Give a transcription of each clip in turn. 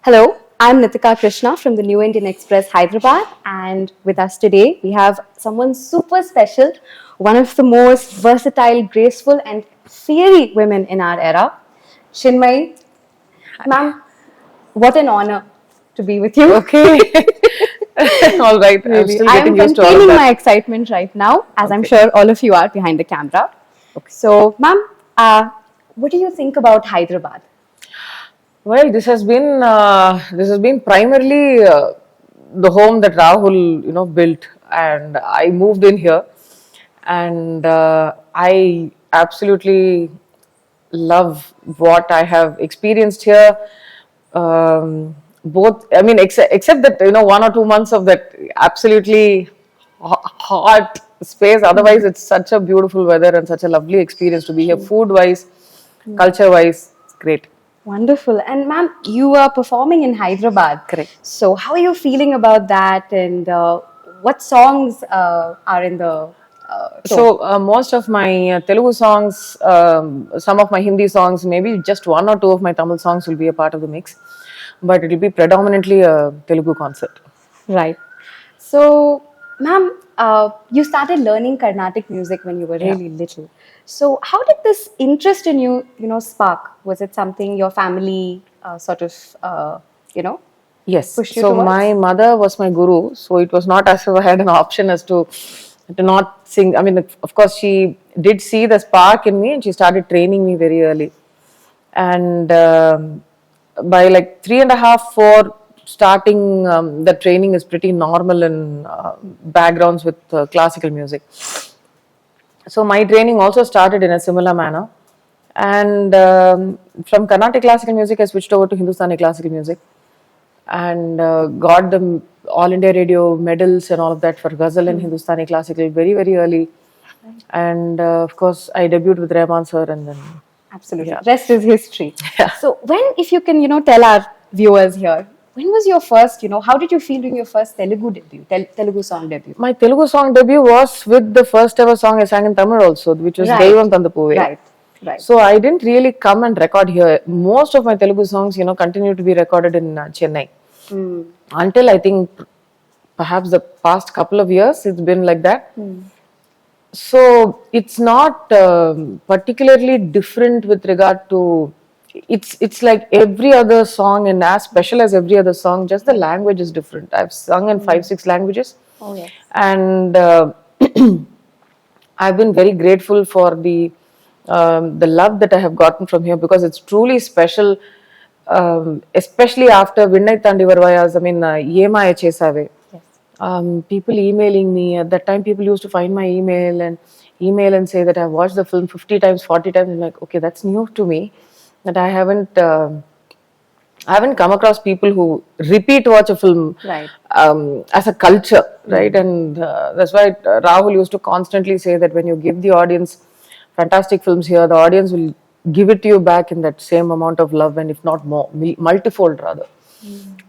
Hello, I'm Nitika Krishna from the New Indian Express Hyderabad, and with us today we have someone super special, one of the most versatile, graceful, and fiery women in our era, Chinmayi. Ma'am, what an honor to be with you. Okay. All right. I'm Really, still I getting am used to all of containing that. my excitement right now, as I'm Okay. sure all of you are behind the camera. Okay. So, ma'am, what do you think about Hyderabad? Well, this has been primarily the home that Rahul built, and I moved in here, and I absolutely love what I have experienced here. Both, I mean, except that 1 or 2 months of that absolutely hot space. Otherwise, it's such a beautiful weather and such a lovely experience to be here. Food wise, culture wise, it's great. Wonderful. And ma'am, you are performing in Hyderabad. Correct. So how are you feeling about that? And what songs are in the tour? So most of my Telugu songs, some of my Hindi songs, maybe just one or two of my Tamil songs will be a part of the mix, but it will be predominantly a Telugu concert. Right. So, ma'am, you started learning Carnatic music when you were Yeah. really little. So how did this interest in you, spark? Was it something your family sort of, Yes. pushed you So towards? my mother was my guru, so it was not as if I had an option as to not sing. I mean, of course, she did see the spark in me, and she started training me very early. And by like 3.5, 4, starting the training is pretty normal in backgrounds with classical music. So my training also started in a similar manner, and from Carnatic classical music, I switched over to Hindustani classical music, and got the All India Radio medals and all of that for Ghazal and Hindustani classical very very early, and of course I debuted with Rahman sir, and then Absolutely. Yeah. Rest is history. Yeah. So when, if you can, tell our viewers here, when was your first, how did you feel doing your first Telugu debut, Telugu song debut? My Telugu song debut was with the first ever song I sang in Tamil also, which was Right. Deivam Thandapuve. Right, right. So I didn't really come and record here. Most of my Telugu songs, continue to be recorded in Chennai. Until I think perhaps the past couple of years, it's been like that. So it's not particularly different with regard to. It's like every other song, and as special as every other song. Just the language is different. I've sung in 5, 6 languages. Oh, yes. And I've been very grateful for the love that I have gotten from here, because it's truly special, especially after Vinnai Tandi Varvayas. I mean, Yemaya Chesave. Yes. People emailing me. At that time, people used to find my email and say that I've watched the film 50 times, 40 times. I'm like, okay, that's new to me. That I haven't come across people who repeat watch a film Right. as a culture, right? And that's why Rahul used to constantly say that when you give the audience fantastic films here, the audience will give it to you back in that same amount of love, and if not more, multifold rather.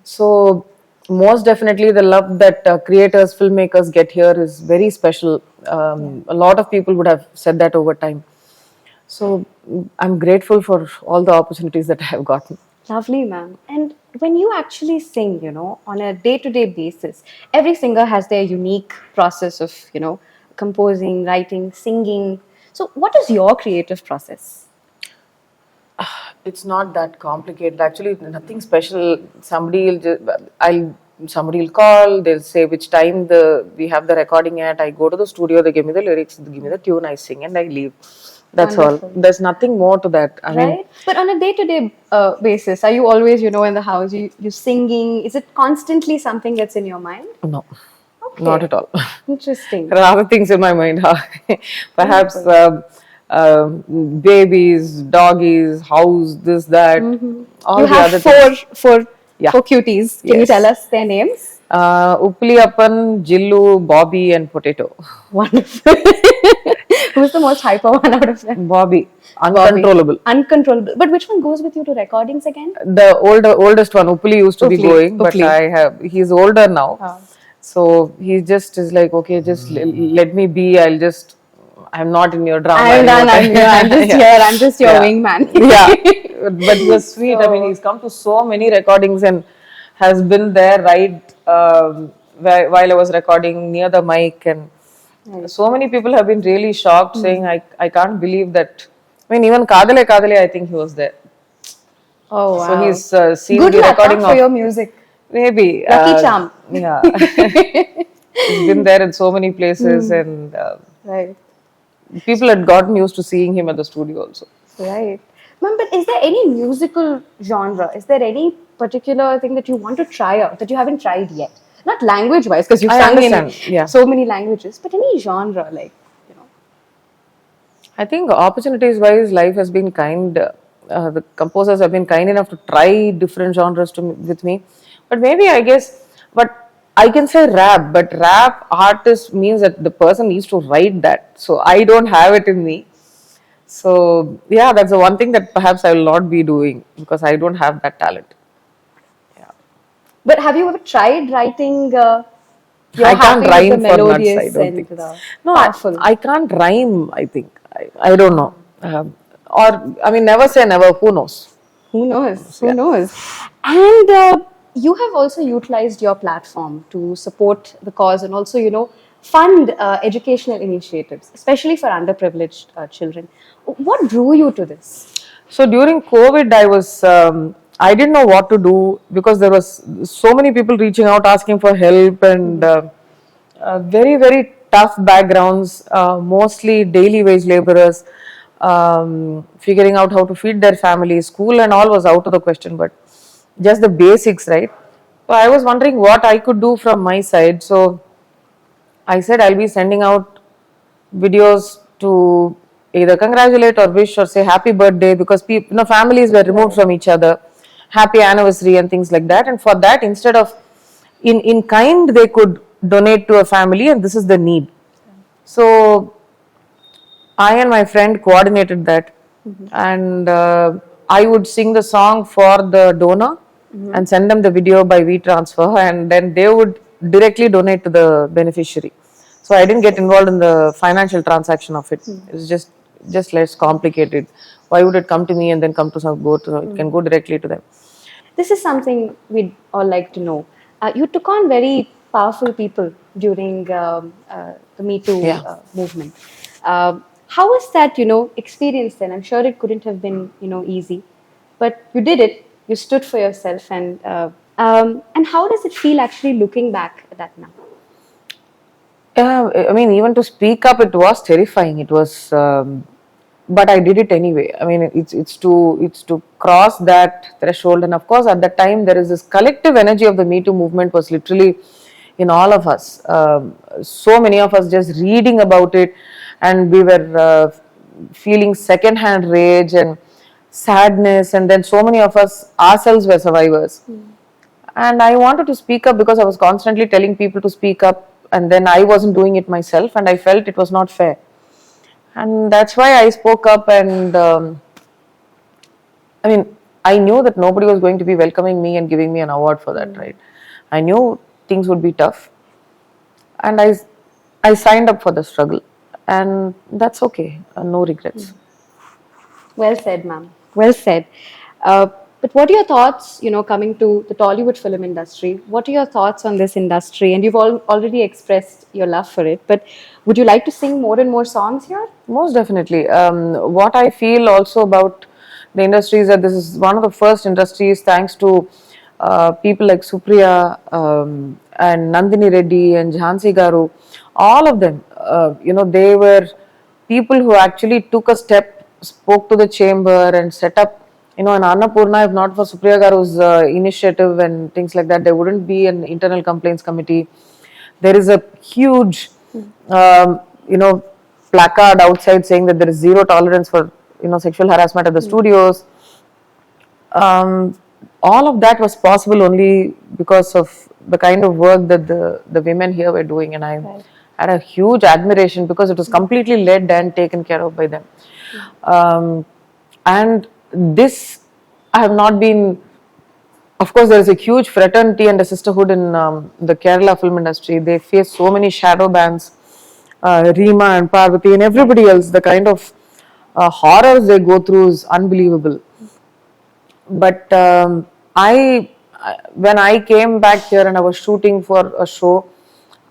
So most definitely the love that creators, filmmakers get here is very special. A lot of people would have said that over time. So I'm grateful for all the opportunities that I have gotten. Lovely, ma'am. And when you actually sing, on a day-to-day basis, every singer has their unique process of, composing, writing, singing. So what is your creative process? It's not that complicated. Actually, nothing special. Somebody will call. They'll say which time we have the recording at. I go to the studio. They give me the lyrics. They give me the tune. I sing and I leave. That's Wonderful. all. There's nothing more to that. I mean, Right? But on a day-to-day basis, are you always, in the house, you singing? Is it constantly something that's in your mind? no, Okay. not at all. Interesting. There are other things in my mind. Perhaps babies, doggies, house, this, that. All You the have other things. four Yeah. cuties. Can you Yes. tell us their names? Uppiliappan, Jillu, Bobby, and Potato. Wonderful. Who's the most hyper one out of them? Bobby, uncontrollable. Uncontrollable. But which one goes with you to recordings again? The oldest one, Uppili, used to be Uppili, going, but Uppili. he's older now. Ah. So he just is like, okay, just let me be. I'm not in your drama I'm done. anymore. I'm just Yeah. here. I'm just your Yeah. wingman. Yeah, but he was sweet. I mean, So- he's come to so many recordings and has been there right while I was recording near the mic, and so many people have been really shocked, saying, I can't believe that. I mean, even Kadale Kadale, I think he was there. Oh So wow! he's seen Good the luck recording for of your music. maybe Lucky charm. yeah. He's been there in so many places, and Right. people had gotten used to seeing him at the studio also. Right. Ma'am, but is there any musical genre? Is there any particular thing that you want to try out that you haven't tried yet? Not language wise, because you've I sung in understand, yeah. so many languages, but any genre, like, you know. I think opportunities wise, life has been kind. The composers have been kind enough to try different genres with me. But maybe I guess, but I can say rap, but rap artist means that the person needs to write that. So I don't have it in me. So yeah, that's the one thing that perhaps I will not be doing because I don't have that talent. But have you ever tried writing? You're I can't happy with the rhyme for nuts, I melodious don't and think. the No, powerful. I can't rhyme, I think. I don't know. Or, I mean, never say never. Who knows? Who knows? Who Yeah. knows? And you have also utilized your platform to support the cause and also, fund educational initiatives, especially for underprivileged children. What drew you to this? So during COVID, I didn't know what to do because there was so many people reaching out asking for help and very, very tough backgrounds, mostly daily wage laborers, figuring out how to feed their families. School and all was out of the question, but just the basics, right? So I was wondering what I could do from my side. So I said I'll be sending out videos to either congratulate or wish or say happy birthday because people, families were removed from each other, happy anniversary and things like that. And for that, instead of in kind, they could donate to a family, and this is the need. So I and my friend coordinated that, and I would sing the song for the donor and send them the video by WeTransfer, and then they would directly donate to the beneficiary. So I didn't get involved in the financial transaction of it. It was just less complicated. Why would it come to me and then come to some go to? It can go directly to them. This is something we'd all like to know. You took on very powerful people during the Me Too Yeah. movement. How was that, experience then? I'm sure it couldn't have been, easy, but you did it. You stood for yourself, and how does it feel actually looking back at that now? Yeah, I mean, even to speak up, it was terrifying. It was, but I did it anyway. I mean, it's to cross that threshold, and of course, at that time, there is this collective energy of the Me Too movement was literally in all of us. So many of us just reading about it, and we were feeling secondhand rage and sadness, and then so many of us ourselves were survivors. And I wanted to speak up because I was constantly telling people to speak up, and then I wasn't doing it myself, and I felt it was not fair. And that's why I spoke up, and I mean, I knew that nobody was going to be welcoming me and giving me an award for that, right? I knew things would be tough, and I signed up for the struggle, and that's okay. No regrets. Well said, ma'am. Well said. But what are your thoughts, coming to the Tollywood film industry? What are your thoughts on this industry? And you've already expressed your love for it, but would you like to sing more and more songs here? Most definitely. What I feel also about the industry is that this is one of the first industries, thanks to people like Supriya and Nandini Reddy and Jhansi Garu. All of them, they were people who actually took a step, spoke to the chamber, and set up. In Annapurna, if not for Supriya Garu's initiative and things like that, there wouldn't be an internal complaints committee. There is a huge, placard outside saying that there is zero tolerance for, sexual harassment at the studios. All of that was possible only because of the kind of work that the women here were doing, and I had a huge admiration because it was completely led and taken care of by them. And this, I have not been. Of course, there is a huge fraternity and a sisterhood in the Kerala film industry. They face so many shadow bans, Reema and Parvati and everybody else, the kind of horrors they go through is unbelievable. But when I came back here and I was shooting for a show,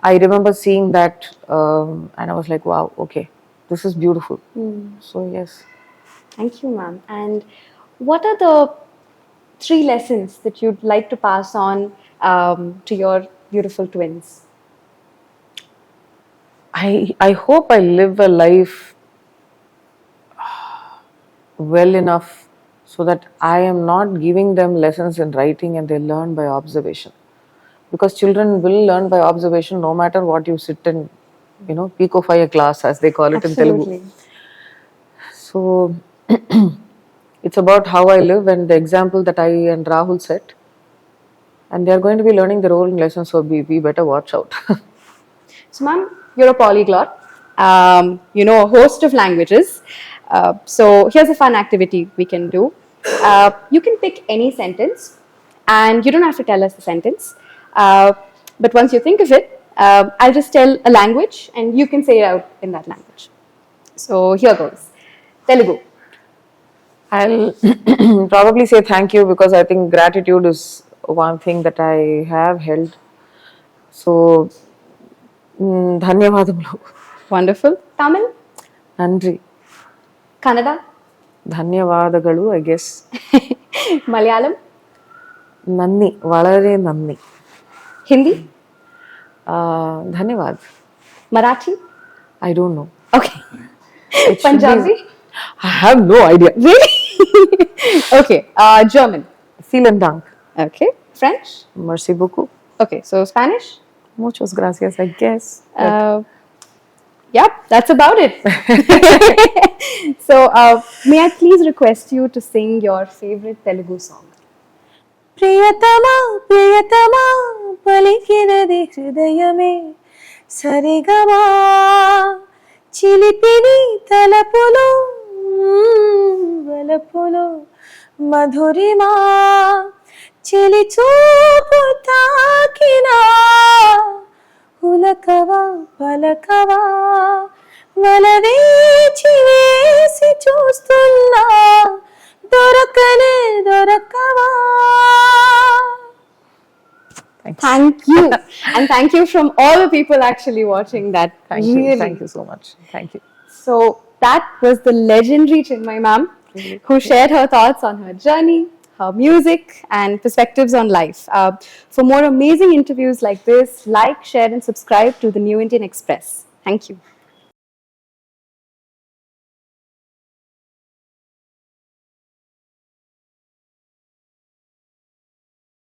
I remember seeing that and I was like, wow, okay, this is beautiful. So, yes. Thank you, ma'am. And what are the 3 lessons that you'd like to pass on to your beautiful twins? I hope I live a life well enough so that I am not giving them lessons in writing and they learn by observation. Because children will learn by observation no matter what you sit and, peek of a class, as they call it in Telugu. Absolutely. So it's about how I live and the example that I and Rahul set. And they are going to be learning their own lessons, so we better watch out. So, ma'am, you're a polyglot. You know a host of languages. So, here's a fun activity we can do. You can pick any sentence, and you don't have to tell us the sentence. But once you think of it, I'll just tell a language, and you can say it out in that language. So, here goes. Telugu. I'll probably say thank you because I think gratitude is one thing that I have held. So, ధన్యవాదములు. Wonderful. Tamil. Nandri. Kannada. ధన్యవాదಗಳು, I guess. Malayalam. నన్ని, വളരെ നന്ദി. Hindi. ధన్యవాद. Marathi. I don't know. Okay. Punjabi. I have no idea. Really? Okay. German. Vielen Dank. Okay. French. Merci beaucoup. Okay. So Spanish. Muchas gracias, I guess. Yep. That's about it. So may I please request you to sing your favorite Telugu song? ప్రియతమా ప్రియతమా పలికినది హృదయమే సరిగమా చిలిపిని తలపులో వలపులో మధురిమా చెలి చూపు తాకినా ఉలకవా పలకవా వలవేచి వేసి చూస్తున్నా దొరకనే దొరకవా. Thank you. And thank you from all the people actually watching that. Thank Really. you. Thank you so much. Thank you. So that was the legendary Chinmayi ma'am who shared her thoughts on her journey, her music and perspectives on life. For more amazing interviews like this, like, share and subscribe to the New Indian Express. Thank you.